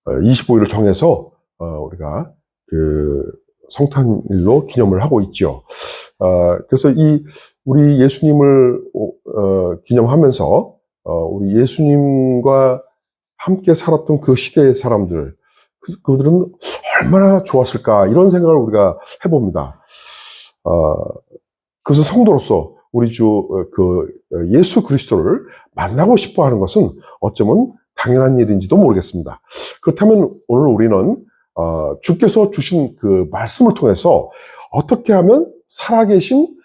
25일을 정해서 우리가 그 성탄일로 기념을 하고 있죠. 그래서 우리 예수님을 기념하면서 우리 예수님과 함께 살았던 그 시대의 사람들, 그들은 얼마나 좋았을까, 이런 생각을 우리가 해봅니다. 그래서 성도로서 우리 주 예수 그리스도를 만나고 싶어 하는 것은 어쩌면 당연한 일인지도 모르겠습니다. 그렇다면 오늘 우리는 주께서 주신 그 말씀을 통해서 어떻게 하면 살아계신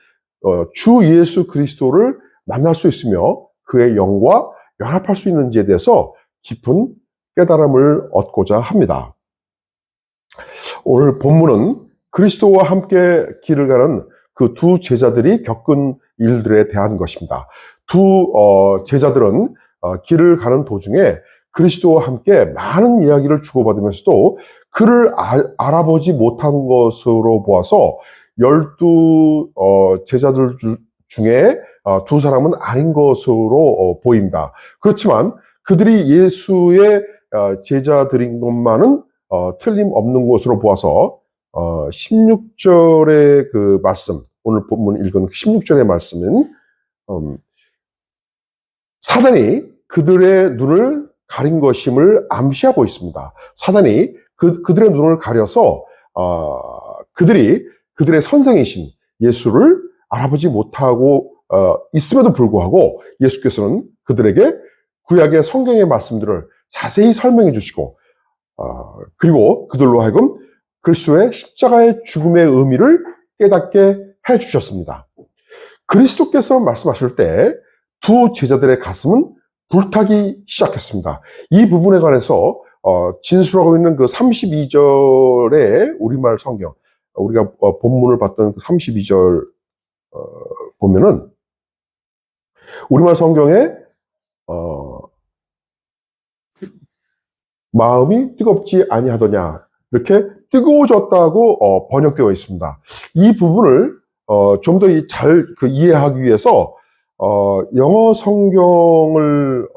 주 예수 그리스도를 만날 수 있으며 그의 영과 연합할 수 있는지에 대해서 깊은 깨달음을 얻고자 합니다. 오늘 본문은 그리스도와 함께 길을 가는 그 두 제자들이 겪은 일들에 대한 것입니다. 두 제자들은 길을 가는 도중에 그리스도와 함께 많은 이야기를 주고받으면서도 그를 알아보지 못한 것으로 보아서 12 제자들 중에 두 사람은 아닌 것으로 보입니다. 그렇지만 그들이 예수의 제자들인 것만은 틀림없는 것으로 보아서 16절의 그 말씀, 오늘 본문 읽은 16절의 말씀은 사단이 그들의 눈을 가린 것임을 암시하고 있습니다. 사단이 그들의 눈을 가려서 그들의 선생이신 예수를 알아보지 못하고 있음에도 불구하고 예수께서는 그들에게 구약의 성경의 말씀들을 자세히 설명해 주시고 그리고 그들로 하여금 그리스도의 십자가의 죽음의 의미를 깨닫게 해 주셨습니다. 그리스도께서 말씀하실 때 두 제자들의 가슴은 불타기 시작했습니다. 이 부분에 관해서 진술하고 있는 그 32절의 우리말 성경, 우리가 본문을 봤던 그 32절 보면은 우리말 성경에 마음이 뜨겁지 아니하더냐, 이렇게 뜨거워졌다고 번역되어 있습니다. 이 부분을 좀 더 잘 이해하기 위해서 영어 성경을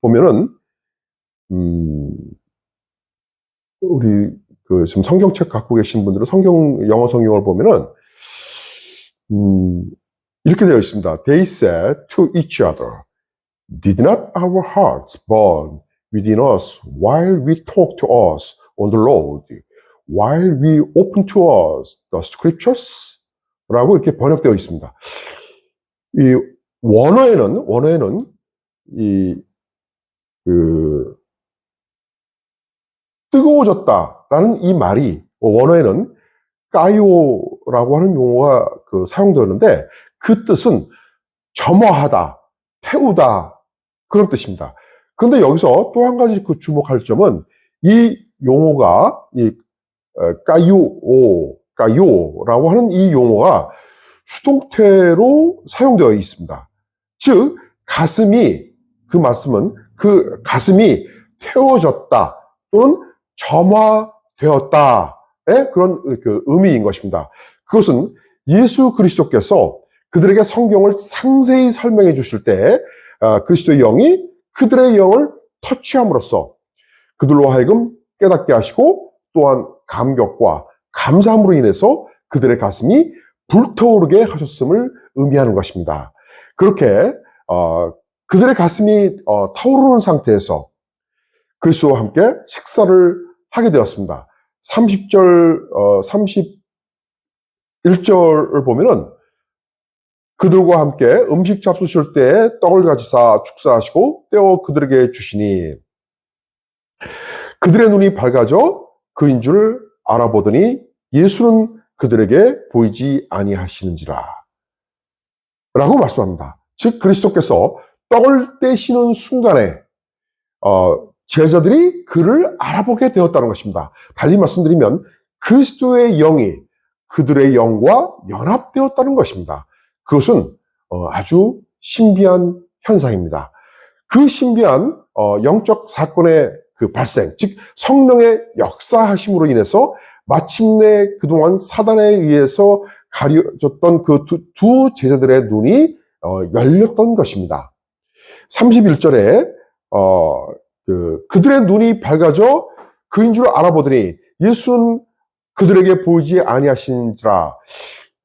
보면은 우리 지금 성경책 갖고 계신 분들은 영어 성경을 보면은 이렇게 되어 있습니다. They said to each other, "Did not our hearts burn within us while we talked to us on the road, while we opened to us the scriptures?" 라고 이렇게 번역되어 있습니다. 이 원어에는 뜨거워졌다라는 이 말이 원어에는 까이오라고 하는 용어가 사용되었는데 그 뜻은 점화하다, 태우다, 그런 뜻입니다. 그런데 여기서 또 한 가지 주목할 점은 이 용어가 까요라고 하는 이 용어가 수동태로 사용되어 있습니다. 즉 그 말씀은 그 가슴이 태워졌다 또는 점화되었다의 그런 의미인 것입니다. 그것은 예수 그리스도께서 그들에게 성경을 상세히 설명해 주실 때 그리스도의 영이 그들의 영을 터치함으로써 그들로 하여금 깨닫게 하시고 또한 감격과 감사함으로 인해서 그들의 가슴이 불타오르게 하셨음을 의미하는 것입니다. 그렇게 그들의 가슴이 타오르는 상태에서 그리스도와 함께 식사를 하게 되었습니다. 31절을 보면은 그들과 함께 음식 잡수실 때 떡을 가지사 축사하시고 떼어 그들에게 주시니 그들의 눈이 밝아져 그인 줄 알아보더니 예수는 그들에게 보이지 아니하시는지라 라고 말씀합니다. 즉 그리스도께서 떡을 떼시는 순간에 제자들이 그를 알아보게 되었다는 것입니다. 달리 말씀드리면 그리스도의 영이 그들의 영과 연합되었다는 것입니다. 그것은 아주 신비한 현상입니다. 그 신비한 영적 사건의 그 발생, 즉 성령의 역사하심으로 인해서 마침내 그동안 사단에 의해서 가려졌던 그 두 제자들의 눈이 열렸던 것입니다. 31절에 그들의 눈이 밝아져 그인 줄 알아보더니 예수는 그들에게 보이지 아니하신지라.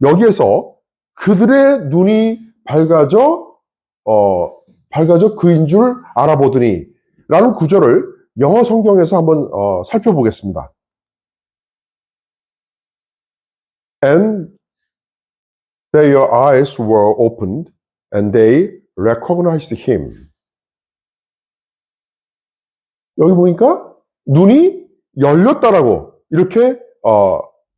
여기에서 그들의 눈이 밝아져 그인 줄 알아보더니 라는 구절을 영어 성경에서 한번 살펴보겠습니다. And their eyes were opened and they recognized him. 여기 보니까 눈이 열렸다라고 이렇게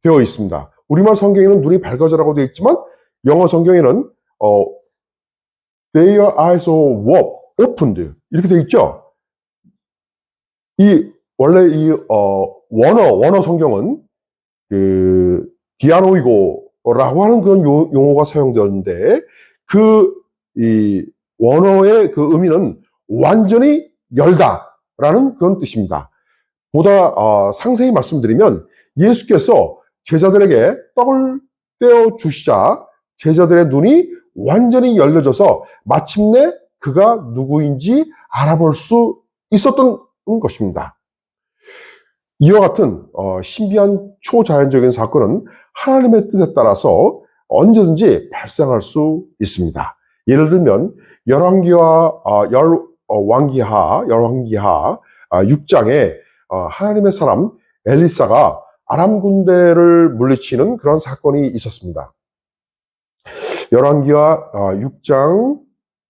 되어 있습니다. 우리말 성경에는 눈이 밝아져라고 되어 있지만 영어 성경에는 their eyes were opened 이렇게 되어 있죠. 원래 원어 성경은 디아노이고라고 하는 그런 용어가 사용되었는데 이 원어의 그 의미는 완전히 열다라는 그런 뜻입니다. 보다 상세히 말씀드리면 예수께서 제자들에게 떡을 떼어 주시자 제자들의 눈이 완전히 열려져서 마침내 그가 누구인지 알아볼 수 있었던 것입니다. 이와 같은 신비한 초자연적인 사건은 하나님의 뜻에 따라서 언제든지 발생할 수 있습니다. 예를 들면 열왕기하 6장에 하나님의 사람 엘리사가 아람 군대를 물리치는 그런 사건이 있었습니다. 열왕기하 6장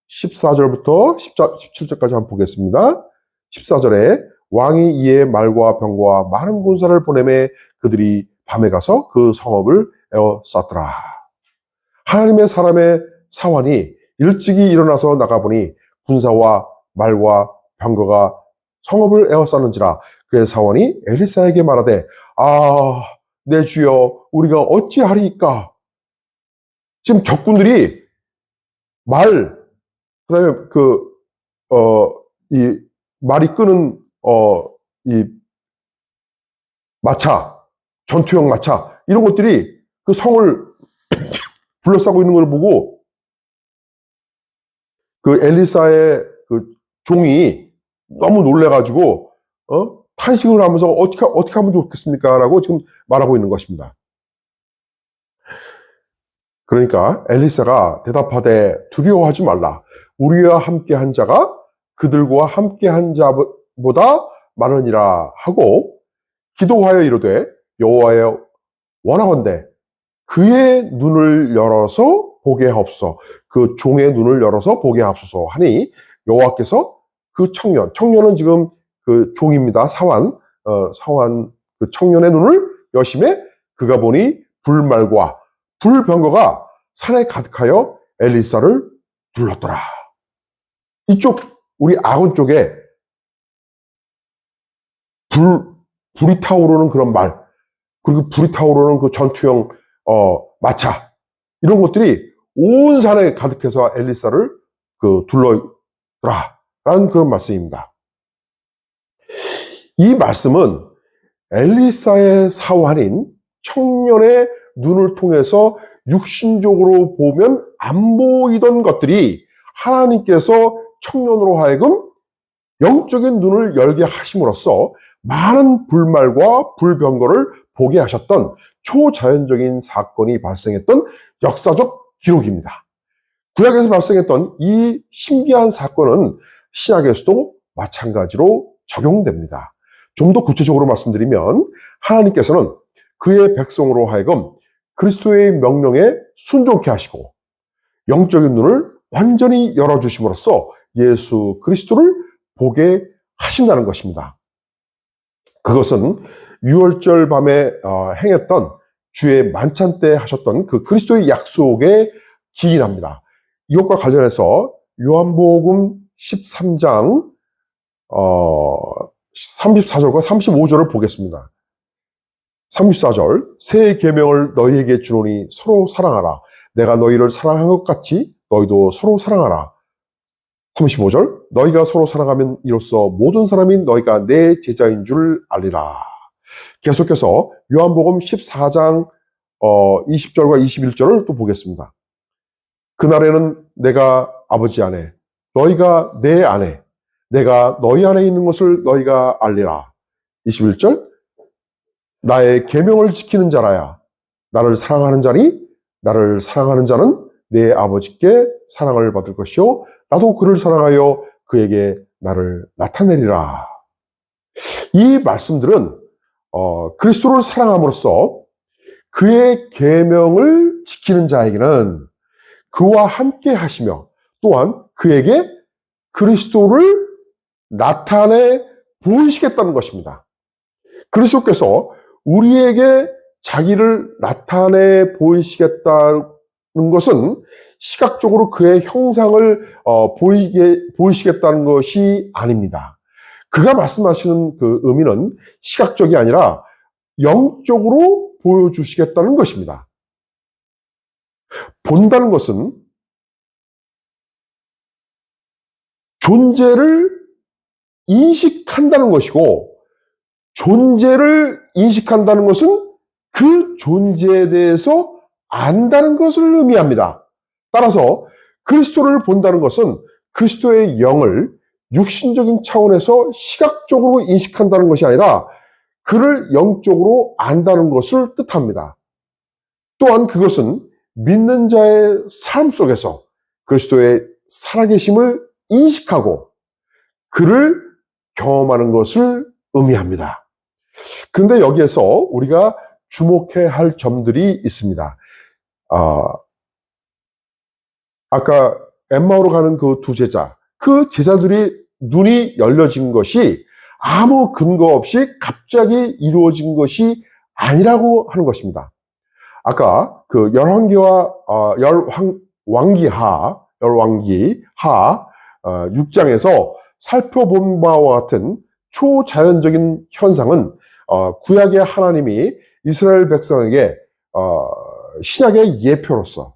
14절부터 17절까지 한번 보겠습니다. 14절에 왕이 이에 말과 병과 많은 군사를 보내매 그들이 밤에 가서 그 성읍을 에워쌌더라. 하나님의 사람의 사환이 일찍이 일어나서 나가보니 군사와 말과 병거가 성읍을 에워쌌는지라. 그의 사환이 엘리사에게 말하되 내 주여 우리가 어찌하리이까. 지금 적군들이 그다음에 이 말이 끄는 이 마차, 전투용 마차 이런 것들이 그 성을 둘러싸고 있는 걸 보고 그 엘리사의 그 종이 너무 놀래가지고 탄식을 하면서 어떻게 하면 좋겠습니까?라고 지금 말하고 있는 것입니다. 그러니까 엘리사가 대답하되 두려워하지 말라. 우리와 함께한 자가 그들과 함께한 자보다 많으니라 하고 기도하여 이르되 여호와여 원하건대 그의 눈을 열어서 보게 하옵소서. 그 종의 눈을 열어서 보게 하옵소서 하니 여호와께서 그 청년은 지금 그 종입니다. 사환 그 청년의 눈을 여심해 그가 보니 불말과 불병거가 산에 가득하여 엘리사를 둘렀더라. 이쪽 우리 아군 쪽에 불이 타오르는 그런 말, 그리고 불이 타오르는 그 전투형 마차 이런 것들이 온 산에 가득해서 엘리사를 둘러더라라는 그런 말씀입니다. 이 말씀은 엘리사의 사환인 청년의 눈을 통해서 육신적으로 보면 안 보이던 것들이 하나님께서 청년으로 하여금 영적인 눈을 열게 하심으로써 많은 불말과 불병거를 보게 하셨던 초자연적인 사건이 발생했던 역사적 기록입니다. 구약에서 발생했던 이 신비한 사건은 신약에서도 마찬가지로 적용됩니다. 좀 더 구체적으로 말씀드리면 하나님께서는 그의 백성으로 하여금 그리스도의 명령에 순종케 하시고 영적인 눈을 완전히 열어주심으로써 예수 그리스도를 보게 하신다는 것입니다. 그것은 유월절 밤에 행했던 주의 만찬 때 하셨던 그 그리스도의 약속에 기인합니다. 이것과 관련해서 요한복음 13장 34절과 35절을 보겠습니다. 34절 새 계명을 너희에게 주노니 서로 사랑하라. 내가 너희를 사랑한 것 같이 너희도 서로 사랑하라. 35절 너희가 서로 사랑하면 이로써 모든 사람이 너희가 내 제자인 줄 알리라. 계속해서 요한복음 14장 20절과 21절을 또 보겠습니다. 그날에는 내가 아버지 안에 너희가 내 안에 내가 너희 안에 있는 것을 너희가 알리라. 21절 나의 계명을 지키는 자라야 나를 사랑하는 자니 나를 사랑하는 자는 내 아버지께 사랑을 받을 것이요 나도 그를 사랑하여 그에게 나를 나타내리라. 이 말씀들은 그리스도를 사랑함으로써 그의 계명을 지키는 자에게는 그와 함께 하시며 또한 그에게 그리스도를 나타내 보이시겠다는 것입니다. 그리스도께서 우리에게 자기를 나타내 보이시겠다는 것은 시각적으로 그의 형상을 보이시겠다는 것이 아닙니다. 그가 말씀하시는 그 의미는 시각적이 아니라 영적으로 보여주시겠다는 것입니다. 본다는 것은 존재를 인식한다는 것이고 존재를 인식한다는 것은 그 존재에 대해서 안다는 것을 의미합니다. 따라서 그리스도를 본다는 것은 그리스도의 영을 육신적인 차원에서 시각적으로 인식한다는 것이 아니라 그를 영적으로 안다는 것을 뜻합니다. 또한 그것은 믿는 자의 삶 속에서 그리스도의 살아계심을 인식하고 그를 경험하는 것을 의미합니다. 그런데 여기에서 우리가 주목해야 할 점들이 있습니다. 아까 엠마오로 가는 그 두 제자, 그 제자들이 눈이 열려진 것이 아무 근거 없이 갑자기 이루어진 것이 아니라고 하는 것입니다. 아까 그 열왕기하 6장에서 살펴본 바와 같은 초자연적인 현상은 구약의 하나님이 이스라엘 백성에게 신약의 예표로서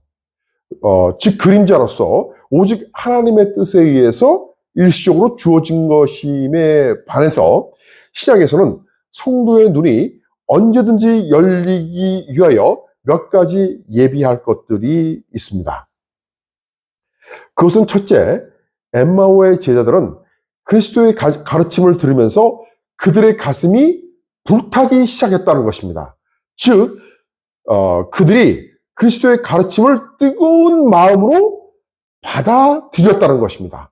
즉 그림자로서 오직 하나님의 뜻에 의해서 일시적으로 주어진 것임에 반해서 신약에서는 성도의 눈이 언제든지 열리기 위하여 몇 가지 예비할 것들이 있습니다. 그것은 첫째, 엠마오의 제자들은 그리스도의 가르침을 들으면서 그들의 가슴이 불타기 시작했다는 것입니다. 즉 그들이 그리스도의 가르침을 뜨거운 마음으로 받아들였다는 것입니다.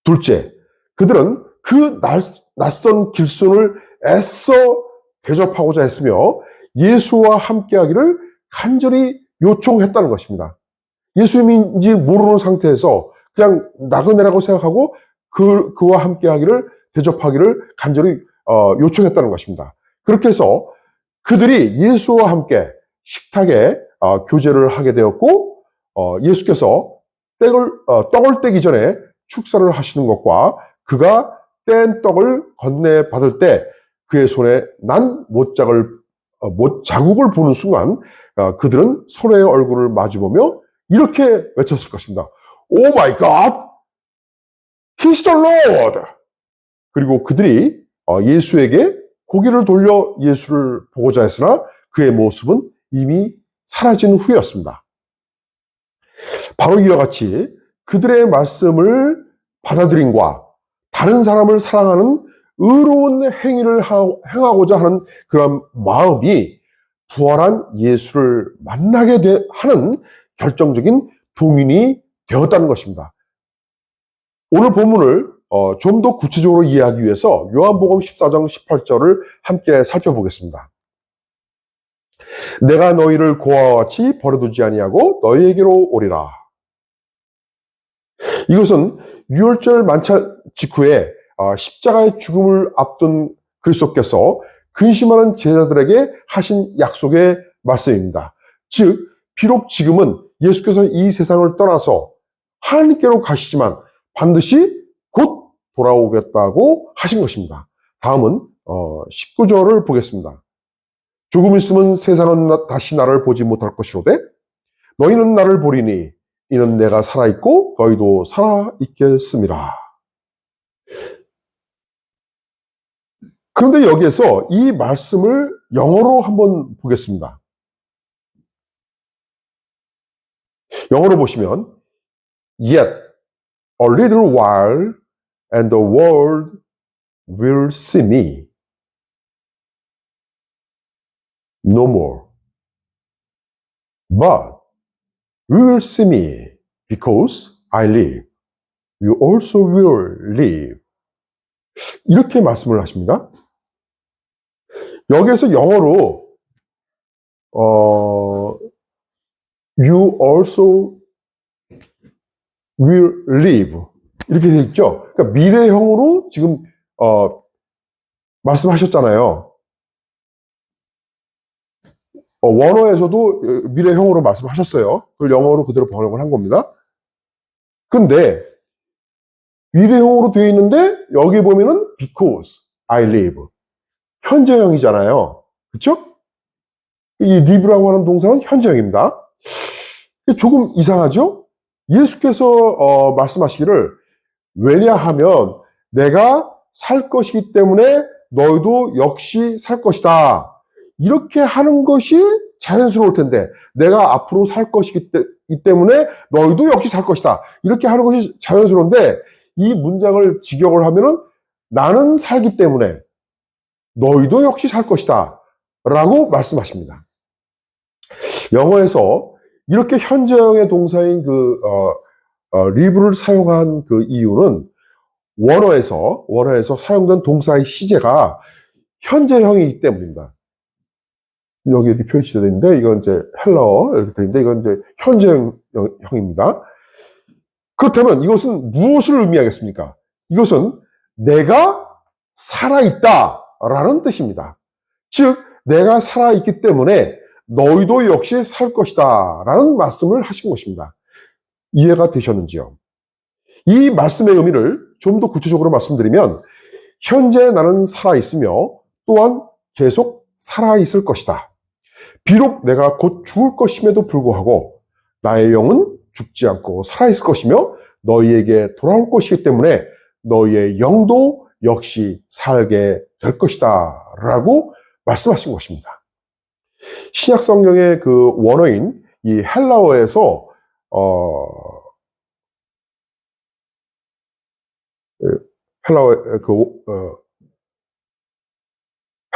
둘째, 그들은 그 낯선 길손을 애써 대접하고자 했으며 예수와 함께하기를 간절히 요청했다는 것입니다. 예수님인지 모르는 상태에서 그냥 나그네라고 생각하고 그와 함께하기를 대접하기를 간절히 요청했다는 것입니다. 그렇게 해서 그들이 예수와 함께 식탁에 교제를 하게 되었고 예수께서 떡을 떼기 전에 축사를 하시는 것과 그가 뗀 떡을 건네받을 때 그의 손에 난 못자국을 보는 순간 그들은 서로의 얼굴을 마주보며 이렇게 외쳤을 것입니다. 오 마이 갓! He's the Lord! 그리고 그들이 예수에게 고개를 돌려 예수를 보고자 했으나 그의 모습은 이미 사라진 후였습니다. 바로 이와 같이 그들의 말씀을 받아들임과 다른 사람을 사랑하는 의로운 행위를 행하고자 하는 그런 마음이 부활한 예수를 만나게 하는 결정적인 동인이 되었다는 것입니다. 오늘 본문을 좀 더 구체적으로 이해하기 위해서 요한복음 14장 18절을 함께 살펴보겠습니다. 내가 너희를 고아와 같이 버려두지 아니하고 너희에게로 오리라. 이것은 유월절 만찬 직후에 십자가의 죽음을 앞둔 그리스도께서 근심하는 제자들에게 하신 약속의 말씀입니다. 즉 비록 지금은 예수께서 이 세상을 떠나서 하나님께로 가시지만 반드시 곧 돌아오겠다고 하신 것입니다. 다음은 19절을 보겠습니다. 조금 있으면 세상은 다시 나를 보지 못할 것이로되 너희는 나를 보리니 이는 내가 살아있고 너희도 살아있겠음이라. 그런데 여기에서 이 말씀을 영어로 한번 보겠습니다. 영어로 보시면 Yet a little while and the world will see me no more. But you will see me because I live. You also will live. 이렇게 말씀을 하십니다. 여기에서 영어로 You also will live 이렇게 되어 있죠. 그러니까 미래형으로 지금 말씀하셨잖아요. 원어에서도 미래형으로 말씀하셨어요. 그걸 영어로 그대로 번역을 한 겁니다. 근데 미래형으로 되어 있는데 여기 보면은 because I live 현재형이잖아요. 그렇죠? 이 live라고 하는 동사는 현재형입니다. 조금 이상하죠? 예수께서 말씀하시기를 왜냐하면 내가 살 것이기 때문에 너희도 역시 살 것이다. 이렇게 하는 것이 자연스러울 텐데 내가 앞으로 살 것이기 때문에 너희도 역시 살 것이다. 이렇게 하는 것이 자연스러운데 이 문장을 직역을 하면은 나는 살기 때문에 너희도 역시 살 것이다. 라고 말씀하십니다. 영어에서 이렇게 현재형의 동사인 live를 사용한 그 이유는 원어에서 사용된 동사의 시제가 현재형이기 때문입니다. 여기 이렇게 표시되어 있는데, 이건 이제 hello, 이렇게 되어 있는데, 이건 이제 현재형입니다. 그렇다면 이것은 무엇을 의미하겠습니까? 이것은 내가 살아있다 라는 뜻입니다. 즉, 내가 살아있기 때문에 너희도 역시 살 것이다 라는 말씀을 하신 것입니다. 이해가 되셨는지요? 이 말씀의 의미를 좀 더 구체적으로 말씀드리면 현재 나는 살아있으며 또한 계속 살아있을 것이다. 비록 내가 곧 죽을 것임에도 불구하고 나의 영은 죽지 않고 살아있을 것이며 너희에게 돌아올 것이기 때문에 너희의 영도 역시 살게 될 것이다 라고 말씀하신 것입니다. 신약 성경의 그 원어인 이 헬라어에서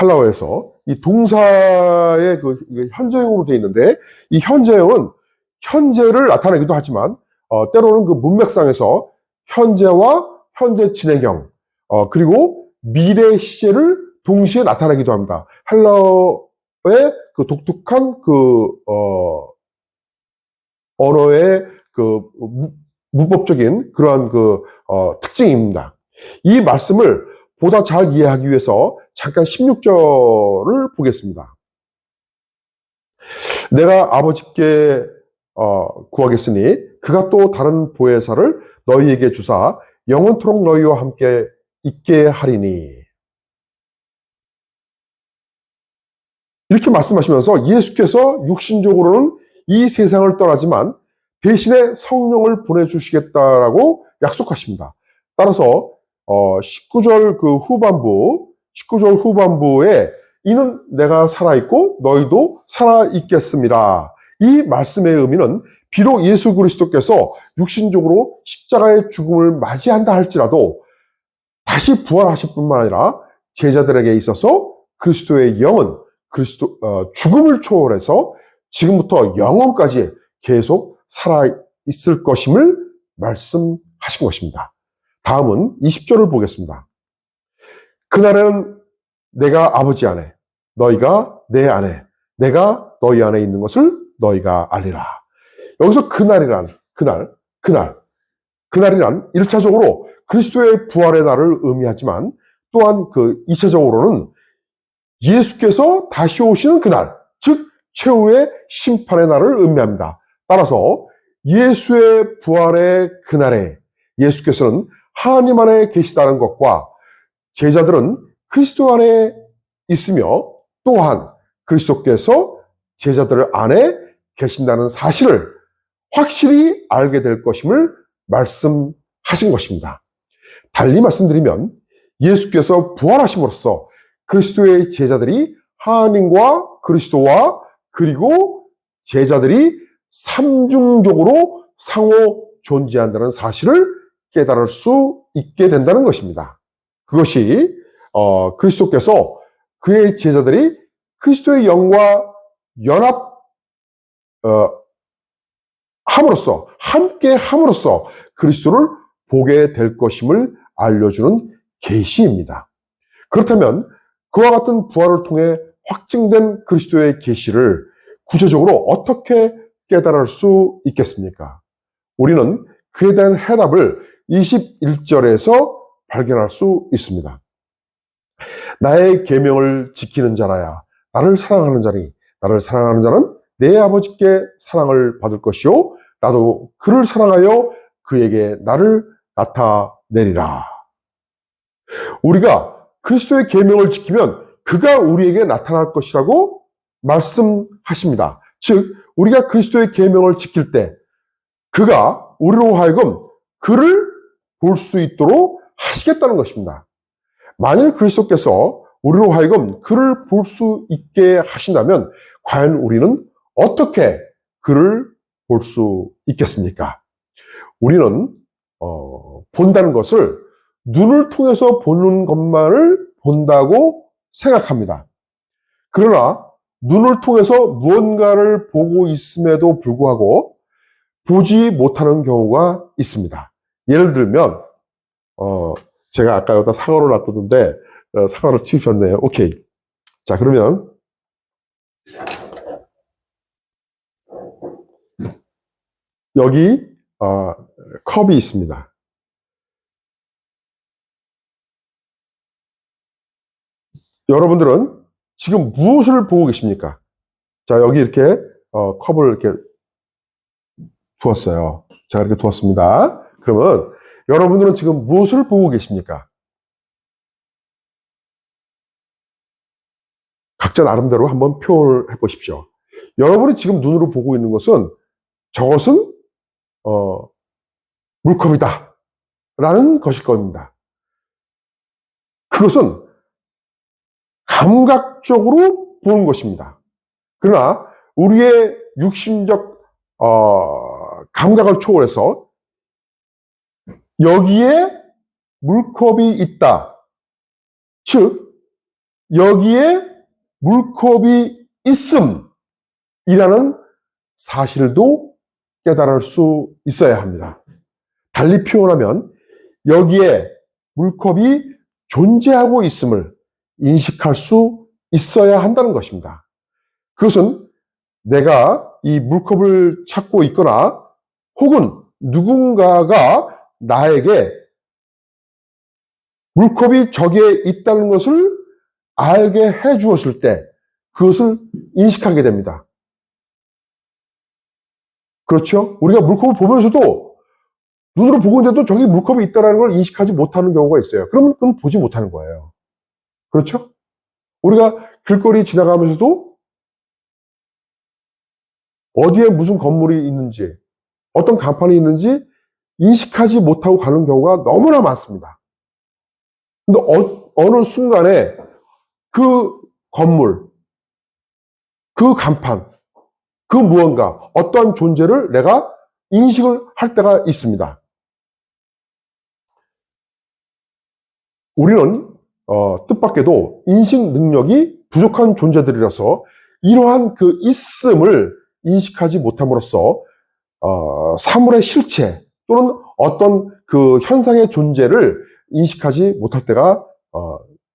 헬라어에서 이 동사의 그 현재형으로 되어 있는데 이 현재형은 현재를 나타내기도 하지만 때로는 그 문맥상에서 현재와 현재 진행형 그리고 미래 시제를 동시에 나타내기도 합니다. 헬라어의 그 독특한 그 언어의 그 문법적인 그러한 그 특징입니다. 이 말씀을 보다 잘 이해하기 위해서 잠깐 16절을 보겠습니다. 내가 아버지께 구하겠으니 그가 또 다른 보혜사를 너희에게 주사 영원토록 너희와 함께 있게 하리니. 이렇게 말씀하시면서 예수께서 육신적으로는 이 세상을 떠나지만 대신에 성령을 보내주시겠다라고 약속하십니다. 따라서 19절 후반부에 이는 내가 살아있고 너희도 살아있겠습니다. 이 말씀의 의미는 비록 예수 그리스도께서 육신적으로 십자가의 죽음을 맞이한다 할지라도 다시 부활하실 뿐만 아니라 제자들에게 있어서 그리스도의 영은 죽음을 초월해서 지금부터 영원까지 계속 살아있을 것임을 말씀하신 것입니다. 다음은 20절을 보겠습니다. 그날에는 내가 아버지 안에, 너희가 내 안에, 내가 너희 안에 있는 것을 너희가 알리라. 여기서 그날이란 1차적으로 그리스도의 부활의 날을 의미하지만 또한 그 2차적으로는 예수께서 다시 오시는 그날, 즉 최후의 심판의 날을 의미합니다. 따라서 예수의 부활의 그날에 예수께서는 하나님 안에 계시다는 것과 제자들은 그리스도 안에 있으며 또한 그리스도께서 제자들 안에 계신다는 사실을 확실히 알게 될 것임을 말씀하신 것입니다. 달리 말씀드리면 예수께서 부활하심으로써 그리스도의 제자들이 하나님과 그리스도와 그리고 제자들이 삼중적으로 상호 존재한다는 사실을 깨달을 수 있게 된다는 것입니다. 그것이 그리스도께서 그의 제자들이 그리스도의 영과 연합 함으로써, 함께 함으로써 그리스도를 보게 될 것임을 알려주는 계시입니다. 그렇다면 그와 같은 부활을 통해 확증된 그리스도의 계시를 구체적으로 어떻게 깨달을 수 있겠습니까? 우리는 그에 대한 해답을 21절에서 발견할 수 있습니다. 나의 계명을 지키는 자라야 나를 사랑하는 자니 나를 사랑하는 자는 내 아버지께 사랑을 받을 것이요 나도 그를 사랑하여 그에게 나를 나타내리라. 우리가 그리스도의 계명을 지키면 그가 우리에게 나타날 것이라고 말씀하십니다. 즉 우리가 그리스도의 계명을 지킬 때 그가 우리로 하여금 그를 볼 수 있도록 하시겠다는 것입니다. 만일 그리스도께서 우리로 하여금 그를 볼 수 있게 하신다면 과연 우리는 어떻게 그를 볼 수 있겠습니까? 우리는 본다는 것을 눈을 통해서 보는 것만을 본다고 생각합니다. 그러나 눈을 통해서 무언가를 보고 있음에도 불구하고 보지 못하는 경우가 있습니다. 예를 들면 제가 아까 여기다 사과를 놔뒀는데 사과를 치우셨네요. 오케이. 자, 그러면 여기 컵이 있습니다. 여러분들은 지금 무엇을 보고 계십니까? 자, 여기 이렇게 컵을 이렇게 두었어요. 제가 이렇게 두었습니다. 그러면 여러분들은 지금 무엇을 보고 계십니까? 각자 나름대로 한번 표현을 해보십시오. 여러분이 지금 눈으로 보고 있는 것은 저것은 물컵이다 라는 것일 겁니다. 그것은 감각적으로 보는 것입니다. 그러나 우리의 육신적 감각을 초월해서 여기에 물컵이 있다. 즉 여기에 물컵이 있음이라는 사실도 깨달을 수 있어야 합니다. 달리 표현하면 여기에 물컵이 존재하고 있음을 인식할 수 있어야 한다는 것입니다. 그것은 내가 이 물컵을 찾고 있거나 혹은 누군가가 나에게 물컵이 저기에 있다는 것을 알게 해 주었을 때 그것을 인식하게 됩니다. 그렇죠? 우리가 물컵을 보면서도 눈으로 보고 있는데도 저기 물컵이 있다는 걸 인식하지 못하는 경우가 있어요. 그러면 그건 보지 못하는 거예요. 그렇죠? 우리가 길거리 지나가면서도 어디에 무슨 건물이 있는지 어떤 간판이 있는지 인식하지 못하고 가는 경우가 너무나 많습니다. 근데 어느 순간에 그 건물, 그 간판, 그 무언가, 어떠한 존재를 내가 인식을 할 때가 있습니다. 우리는 뜻밖에도 인식 능력이 부족한 존재들이라서 이러한 그 있음을 인식하지 못함으로써 사물의 실체 또는 어떤 그 현상의 존재를 인식하지 못할 때가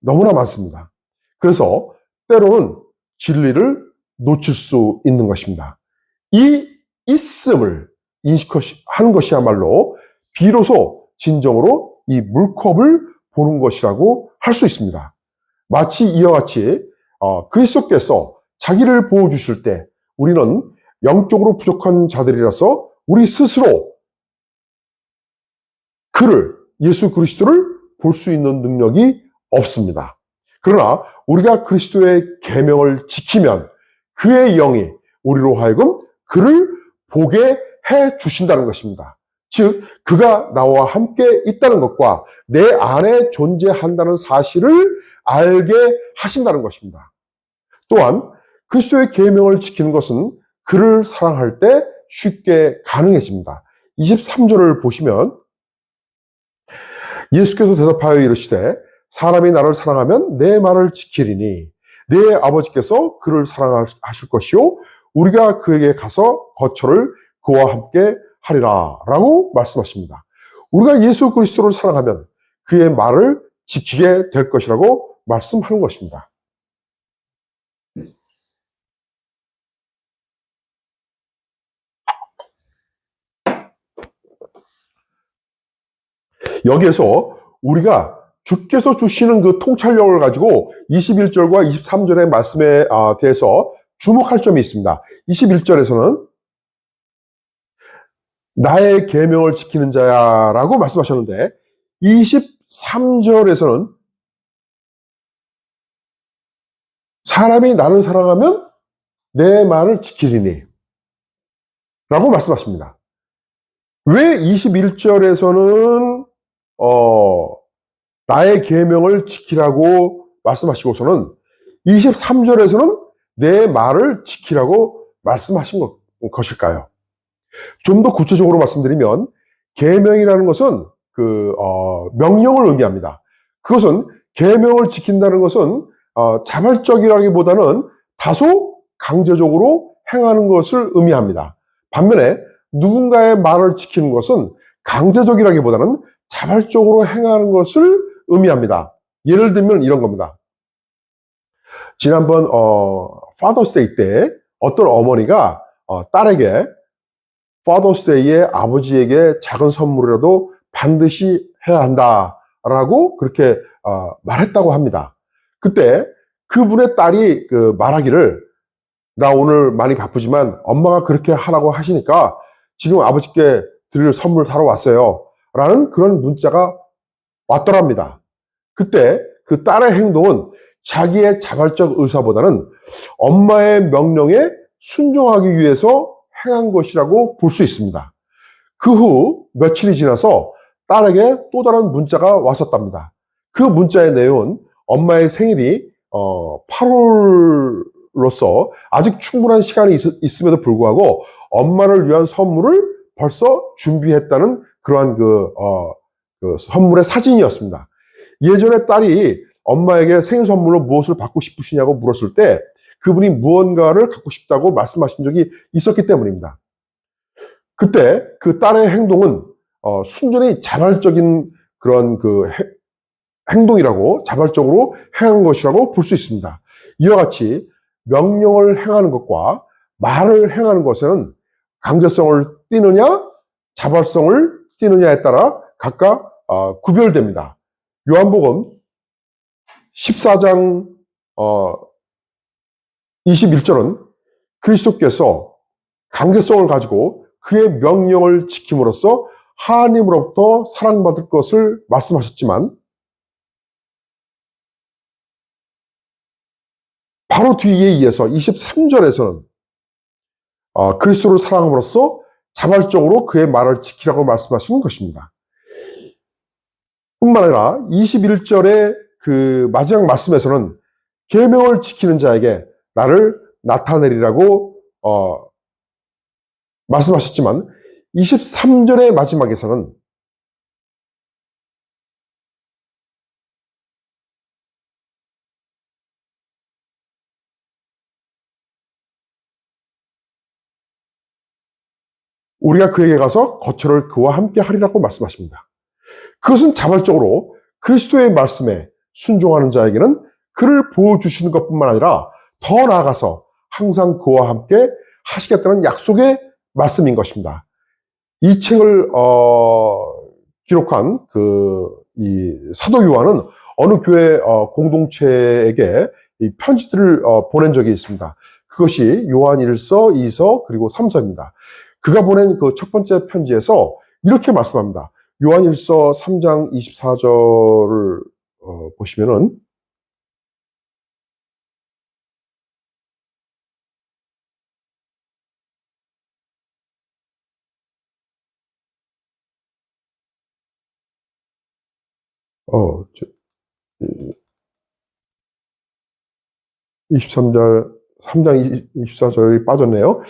너무나 많습니다. 그래서 때로는 진리를 놓칠 수 있는 것입니다. 이 있음을 인식하는 것이야말로 비로소 진정으로 이 물컵을 보는 것이라고 할 수 있습니다. 마치 이와 같이 그리스도께서 자기를 보여주실 때 우리는 영적으로 부족한 자들이라서 우리 스스로 그를, 예수 그리스도를 볼 수 있는 능력이 없습니다. 그러나 우리가 그리스도의 계명을 지키면 그의 영이 우리로 하여금 그를 보게 해 주신다는 것입니다. 즉 그가 나와 함께 있다는 것과 내 안에 존재한다는 사실을 알게 하신다는 것입니다. 또한 그리스도의 계명을 지키는 것은 그를 사랑할 때 쉽게 가능해집니다. 23절을 보시면 예수께서 대답하여 이르시되 사람이 나를 사랑하면 내 말을 지키리니 내 아버지께서 그를 사랑하실 것이요 우리가 그에게 가서 거처를 그와 함께 하리라 라고 말씀하십니다. 우리가 예수 그리스도를 사랑하면 그의 말을 지키게 될 것이라고 말씀하는 것입니다. 여기에서 우리가 주께서 주시는 그 통찰력을 가지고 21절과 23절의 말씀에 대해서 주목할 점이 있습니다. 21절에서는 나의 계명을 지키는 자야라고 말씀하셨는데 23절에서는 사람이 나를 사랑하면 내 말을 지키리니 라고 말씀하십니다. 왜 21절에서는 나의 계명을 지키라고 말씀하시고서는 23절에서는 내 말을 지키라고 말씀하신 것일까요? 좀 더 구체적으로 말씀드리면 계명이라는 것은 명령을 의미합니다. 그것은 계명을 지킨다는 것은 자발적이라기보다는 다소 강제적으로 행하는 것을 의미합니다. 반면에 누군가의 말을 지키는 것은 강제적이라기보다는 자발적으로 행하는 것을 의미합니다. 예를 들면 이런 겁니다. 지난번 파더스데이 때 어떤 어머니가 딸에게 파더스데이에 아버지에게 작은 선물이라도 반드시 해야 한다라고 그렇게 말했다고 합니다. 그때 그분의 딸이 말하기를 나 오늘 많이 바쁘지만 엄마가 그렇게 하라고 하시니까 지금 아버지께 드릴 선물 사러 왔어요. 라는 그런 문자가 왔더랍니다. 그때 그 딸의 행동은 자기의 자발적 의사보다는 엄마의 명령에 순종하기 위해서 행한 것이라고 볼 수 있습니다. 그 후 며칠이 지나서 딸에게 또 다른 문자가 왔었답니다. 그 문자의 내용은 엄마의 생일이 8월로서 아직 충분한 시간이 있음에도 불구하고 엄마를 위한 선물을 벌써 준비했다는 그러한 그 선물의 사진이었습니다. 예전에 딸이 엄마에게 생일 선물로 무엇을 받고 싶으시냐고 물었을 때 그분이 무언가를 갖고 싶다고 말씀하신 적이 있었기 때문입니다. 그때 그 딸의 행동은 순전히 자발적인 그런 행동이라고 자발적으로 행한 것이라고 볼 수 있습니다. 이와 같이 명령을 행하는 것과 말을 행하는 것에는 강제성을 띠느냐 자발성을 띠느냐에 따라 각각 구별됩니다. 요한복음 14장 21절은 그리스도께서 강제성을 가지고 그의 명령을 지킴으로써 하나님으로부터 사랑받을 것을 말씀하셨지만 바로 뒤에 이어서 23절에서는 그리스도를 사랑함으로써 자발적으로 그의 말을 지키라고 말씀하시는 것입니다. 뿐만 아니라 21절의 그 마지막 말씀에서는 계명을 지키는 자에게 나를 나타내리라고 말씀하셨지만 23절의 마지막에서는 우리가 그에게 가서 거처를 그와 함께 하리라고 말씀하십니다. 그것은 자발적으로 그리스도의 말씀에 순종하는 자에게는 그를 보여주시는 것뿐만 아니라 더 나아가서 항상 그와 함께 하시겠다는 약속의 말씀인 것입니다. 이 책을 기록한 이 사도 요한은 어느 교회 공동체에게 이 편지들을 보낸 적이 있습니다. 그것이 요한 1서, 2서, 그리고 3서입니다. 그가 보낸 그 첫 번째 편지에서 이렇게 말씀합니다. 요한 1서 3장 24절을 보시면은 어, 23절, 3장 24절이 빠졌네요.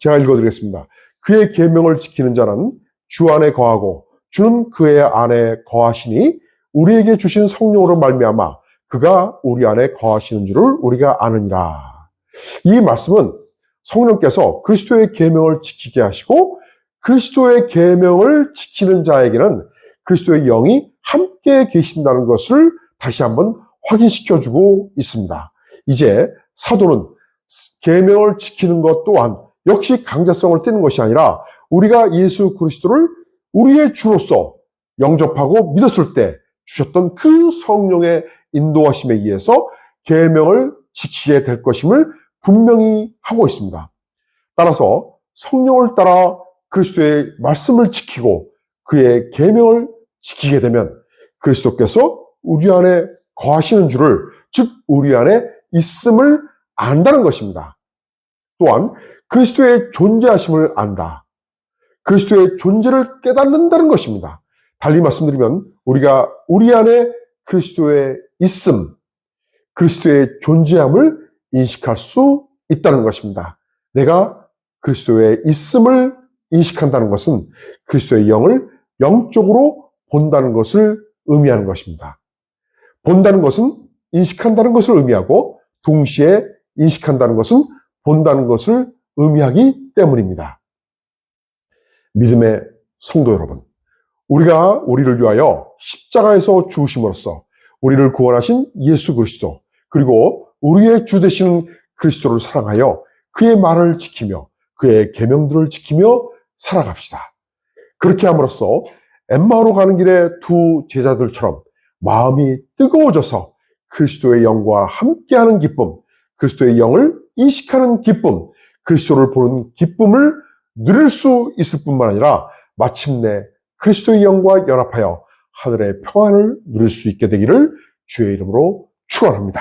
제가 읽어드리겠습니다. 그의 계명을 지키는 자는 주 안에 거하고 주는 그의 안에 거하시니 우리에게 주신 성령으로 말미암아 그가 우리 안에 거하시는 줄을 우리가 아느니라. 이 말씀은 성령께서 그리스도의 계명을 지키게 하시고 그리스도의 계명을 지키는 자에게는 그리스도의 영이 함께 계신다는 것을 다시 한번 확인시켜주고 있습니다. 이제 사도는 계명을 지키는 것 또한 역시 강제성을 띠는 것이 아니라 우리가 예수 그리스도를 우리의 주로서 영접하고 믿었을 때 주셨던 그 성령의 인도하심에 의해서 계명을 지키게 될 것임을 분명히 하고 있습니다. 따라서 성령을 따라 그리스도의 말씀을 지키고 그의 계명을 지키게 되면 그리스도께서 우리 안에 거하시는 줄을, 즉 우리 안에 있음을 안다는 것입니다. 또한 그리스도의 존재하심을 안다. 그리스도의 존재를 깨닫는다는 것입니다. 달리 말씀드리면 우리가 우리 안에 그리스도의 있음, 그리스도의 존재함을 인식할 수 있다는 것입니다. 내가 그리스도의 있음을 인식한다는 것은 그리스도의 영을 영적으로 본다는 것을 의미하는 것입니다. 본다는 것은 인식한다는 것을 의미하고 동시에 인식한다는 것은 본다는 것을 의미하기 때문입니다. 믿음의 성도 여러분, 우리가 우리를 위하여 십자가에서 죽으심으로써 우리를 구원하신 예수 그리스도, 그리고 우리의 주 되시는 그리스도를 사랑하여 그의 말을 지키며 그의 계명들을 지키며 살아갑시다. 그렇게 함으로써 엠마오로 가는 길에 두 제자들처럼 마음이 뜨거워져서 그리스도의 영과 함께하는 기쁨, 그리스도의 영을 인식하는 기쁨, 그리스도를 보는 기쁨을 누릴 수 있을 뿐만 아니라 마침내 그리스도의 영과 연합하여 하늘의 평안을 누릴 수 있게 되기를 주의 이름으로 축원합니다.